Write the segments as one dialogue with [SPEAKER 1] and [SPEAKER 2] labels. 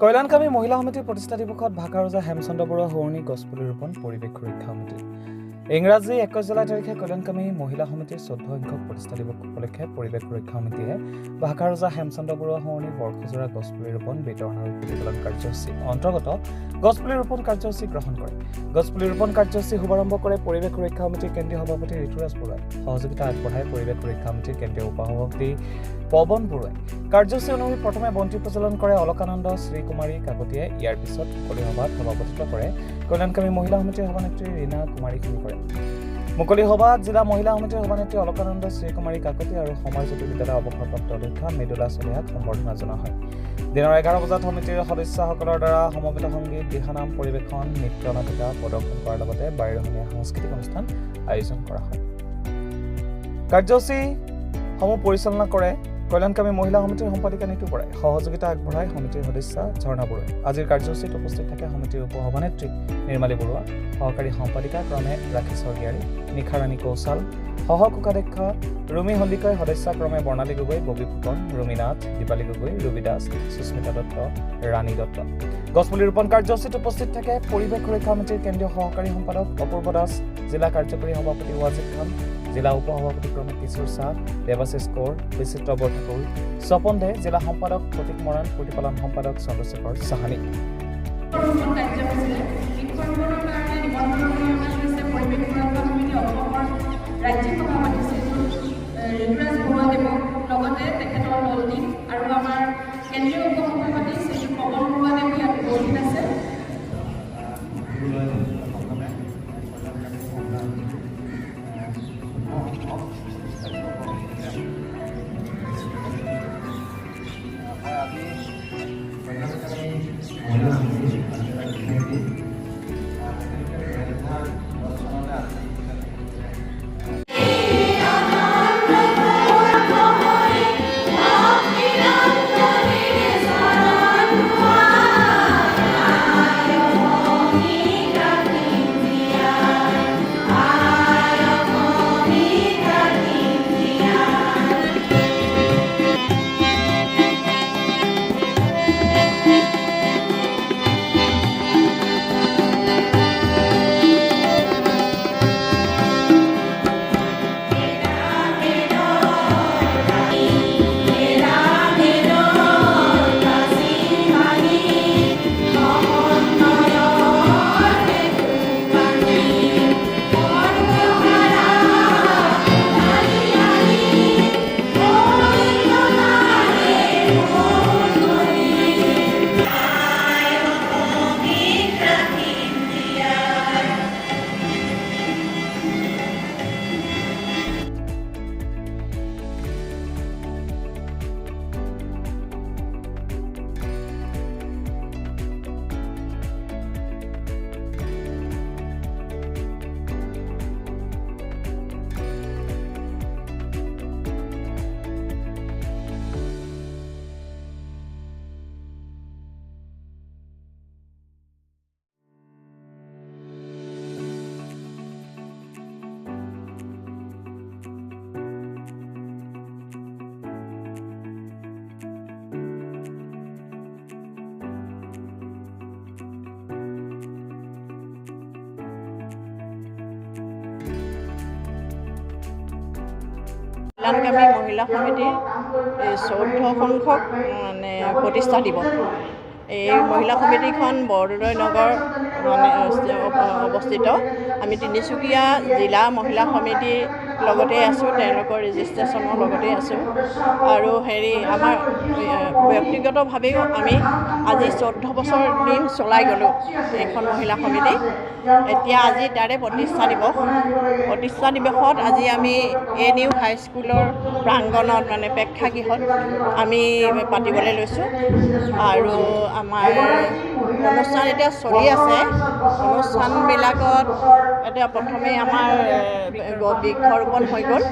[SPEAKER 1] কল্যাণকামী মহিলা সমিতিৰ প্ৰতিষ্ঠা দিৱসত ভাষা ৰজা হেমচন্দ্ৰ বৰুৱা সৌৰণী গছপুলি ৰোপণ পৰিৱেশ সুৰক্ষা সমিতি। ইংৰাজী 21 জুলাই তাৰিখে কল্যাণকামী মহিলা সমিতিৰ 14 সংখ্যক প্ৰতিষ্ঠা দিৱস উপলক্ষে পৰিৱেশ সুৰক্ষা সমিতিয়ে ভাষা ৰজা হেমচন্দ্ৰ বৰুৱা সৌৰণী বৰ্ষজোৰা গছপুলি ৰোপণ বিতৰণ আৰু প্ৰতিপালন কাৰ্যসূচী অন্তৰ্গত গছপুলি ৰোপণ কাৰ্যসূচী গ্ৰহণ কৰে। গছপুলি ৰোপণ কাৰ্যসূচী শুভাৰম্ভ কৰে পৰিৱেশ সুৰক্ষা সমিতিৰ কেন্দ্ৰীয় সভাপতি ঋতুৰাজ বৰুৱাই। সহযোগিতা আগবঢ়ায় পৰিৱেশ সুৰক্ষা সমিতিৰ কেন্দ্ৰীয় উপসভাপতি পৱন বৰুৱাই। কাৰ্যসূচী অনুসৰি প্ৰথমে বন্তি প্ৰজ্বলন কৰে অলকানন্দ শ্ৰীকুমাৰী কাকতীয়ে। ইয়াৰ পিছত মুকলি সভাত সভাপতিত্ব কৰে কল্যাণকামী মহিলা সমিতিৰ সভানেত্ৰী ৰীণা কুমাৰী খিনিকৰে। মুকলি সভাত জিলা মহিলা সমিতিৰ সভানেত্ৰী অলকানন্দ শ্ৰীকুমাৰী কাকতি আৰু সমাজজ্যোতি বিদ্যালয়ৰ অৱসৰপ্ৰাপ্ত অধ্যক্ষা মৃদুলা চলিহাক সম্বৰ্ধনা জনোৱা হয়। দিনৰ 11 বজাত সমিতিৰ সদস্যসকলৰ দ্বাৰা সমবেত সংগীত, দিহানাম পৰিৱেশন, নৃত্য নাটিকা প্ৰদৰ্শন কৰাৰ লগতে বাৰিৰহণীয়া সাংস্কৃতিক অনুষ্ঠান আয়োজন কৰা হয়। কাৰ্যসূচীসমূহ পৰিচালনা কৰে কল্যাণকামী মহিলা সমিতিৰ সম্পাদিকা নীতু বৰাই। সহযোগিতা আগবঢ়ায় সমিতিৰ সদস্যা ঝৰ্ণা বৰুৱাই। আজিৰ কাৰ্যসূচীত উপস্থিত থাকে সমিতিৰ উপসভানেত্ৰী নিৰ্মালী বৰুৱা, সহকাৰী সম্পাদিকা ক্ৰমে ৰাখী স্বৰ্গীয়াৰী, নিশাৰাণী কৌশল, সহকোষাধ্যক্ষ ৰুমি সন্দিকৈ, সদস্যা ক্ৰমে বৰ্ণালী গগৈ, ববী ফুকন, ৰুমি নাথ, দীপালী গগৈ, ৰবি দাস, সুস্মিতা দত্ত, ৰাণী দত্ত। গছপুলি ৰোপণ কাৰ্যসূচীত উপস্থিত থাকে পৰিৱেশ সুৰক্ষা সমিতিৰ কেন্দ্ৰীয় সহকাৰী সম্পাদক অপূৰ্ব দাস, জিলা কাৰ্যকৰী সভাপতি ৱাজিদ খান, জিলা উপসভাপতি ক্ৰমে কিশোৰ শ্বাহ, দেৱাশিষ কৌৰ, বিচিত্ৰ বৰঠাকুৰ, স্বপন দে, জিলা সম্পাদক প্ৰতীক মৰাণ, প্ৰতিপালন সম্পাদক চন্দ্ৰশেখৰ চাহানী।
[SPEAKER 2] ৰাজ্যিক সভাপতি ঋতুৰাজ বৰুৱাদেৱক লগতে তেখেতৰ দলটি আৰু আমাৰ কেন্দ্ৰীয় উপসভাপতি শ্ৰী পৱন বৰুৱাদেৱ ইয়াত উপস্থিত আছে।
[SPEAKER 3] কল্যাণকামী মহিলা সমিতিৰ 14 সংখ্যক প্ৰতিষ্ঠা দিৱস। এই মহিলা সমিতিখন বৰদলৈ নগৰ অৱস্থিত। আমি তিনিচুকীয়া জিলা মহিলা সমিতিৰ লগতে আছোঁ, তেওঁলোকৰ ৰেজিষ্ট্ৰেশ্যনৰ লগতে আছোঁ। আৰু আমাৰ ব্যক্তিগতভাৱেও আমি আজি 14 বছৰ দিন চলাই গ'লোঁ এইখন মহিলা সমিতি। এতিয়া আজি তাৰে প্ৰতিষ্ঠা দিৱস। প্ৰতিষ্ঠা দিৱসত আজি আমি ANU হাইস্কুলৰ প্ৰাংগণত প্ৰেক্ষাগৃহত আমি পাতিবলৈ লৈছোঁ। আৰু আমাৰ অনুষ্ঠান এতিয়া চলি আছে। অনুষ্ঠানবিলাকত এতিয়া প্ৰথমে আমাৰ বৃক্ষৰোপণ হৈ গ'ল।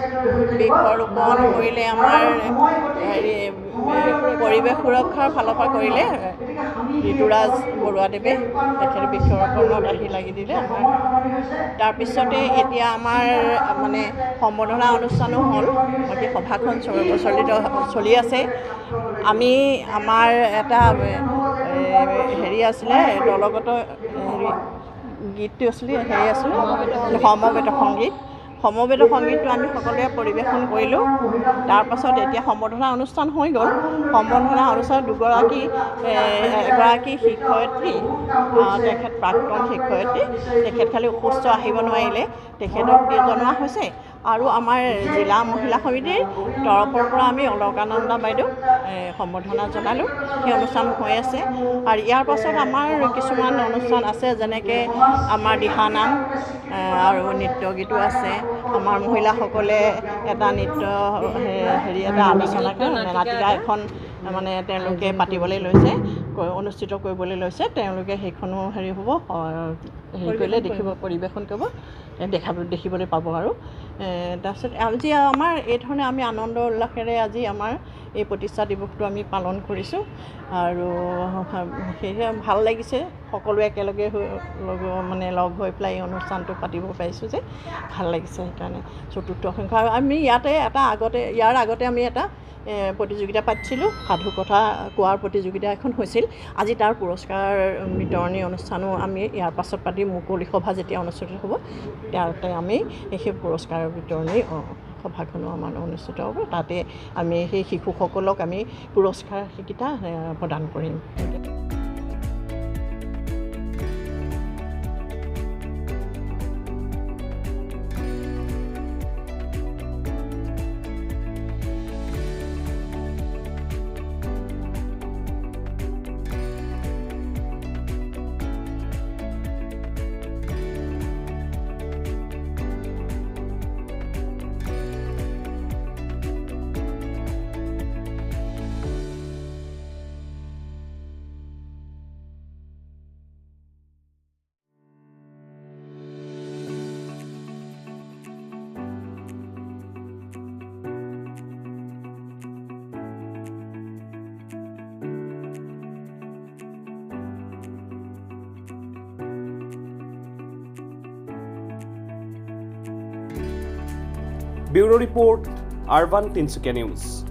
[SPEAKER 3] বৃক্ষৰোপণ কৰিলে আমাৰ পৰিৱেশ সুৰক্ষাৰ ফালৰ পৰা কৰিলে ঋতুৰাজ বৰুৱাদেৱে, তেখেতে বৃক্ষৰোপণত আহি লাগি দিলে আমাৰ। তাৰপিছতে এতিয়া আমাৰ সম্বৰ্ধনা অনুষ্ঠানো হ'ল, বাকী সভাখন চলি আছে। আমি আমাৰ এটা হেৰি আছিলে দলগত হেৰি গীতটো আছিলে হেৰি আছিলে সমবেত সংগীত সংগীতটো আমি সকলোৱে পৰিৱেশন কৰিলোঁ। তাৰপাছত এতিয়া সম্বৰ্ধনা অনুষ্ঠান হৈ গ'ল। সম্বৰ্ধনা অনুষ্ঠানত এগৰাকী শিক্ষয়িত্ৰী তেখেত প্ৰাক্তন শিক্ষয়িত্ৰী তেখেত খালি অসুস্থ আহিব নোৱাৰিলে, তেখেতক জনোৱা হৈছে। আৰু আমাৰ জিলা মহিলা সমিতিৰ তৰফৰ পৰা আমি অলকানন্দা বাইদেউ সম্বৰ্ধনা জনালোঁ। সেই অনুষ্ঠান হৈ আছে। আৰু ইয়াৰ পাছত আমাৰ কিছুমান অনুষ্ঠান আছে, যেনেকৈ আমাৰ দিহানাম আৰু নৃত্য গীতো আছে। আমাৰ মহিলাসকলে এটা নৃত্য এটা আলোচনা নাটিকা এখন মানে তেওঁলোকে পাতিবলৈ লৈছে, অনুষ্ঠিত কৰিবলৈ লৈছে। তেওঁলোকে সেইখনো হ'ব কৰিলে পৰিৱেশন কৰিব দেখিবলৈ পাব। আৰু তাৰপিছত আজি আমাৰ এই ধৰণে আমি আনন্দ উল্লাসেৰে আজি আমাৰ এই প্ৰতিষ্ঠা দিৱসটো আমি পালন কৰিছোঁ। আৰু সেয়েহে ভাল লাগিছে সকলোৱে একেলগে লগ হৈ পেলাই এই অনুষ্ঠানটো পাতিব পাৰিছোঁ যে ভাল লাগিছে। সেইকাৰণে চতুৰ্থ সংখ্যা আমি ইয়াৰ আগতে আমি এটা প্ৰতিযোগিতা পাতিছিলোঁ, সাধু কথা কোৱাৰ প্ৰতিযোগিতা এখন হৈছিল। আজি তাৰ পুৰস্কাৰ বিতৰণী অনুষ্ঠানো আমি ইয়াৰ পাছত পাতি মুকলি সভা যেতিয়া অনুষ্ঠিত হ'ব তাতে আমি সেই পুৰস্কাৰ বিতৰণী সভাখনো আমাৰ অনুষ্ঠিত হ'ব। তাতে আমি সেই শিশুসকলক আমি পুৰস্কাৰ সেইকেইটা প্ৰদান কৰিম।
[SPEAKER 4] Bureau Report, Urban Tinsukia News.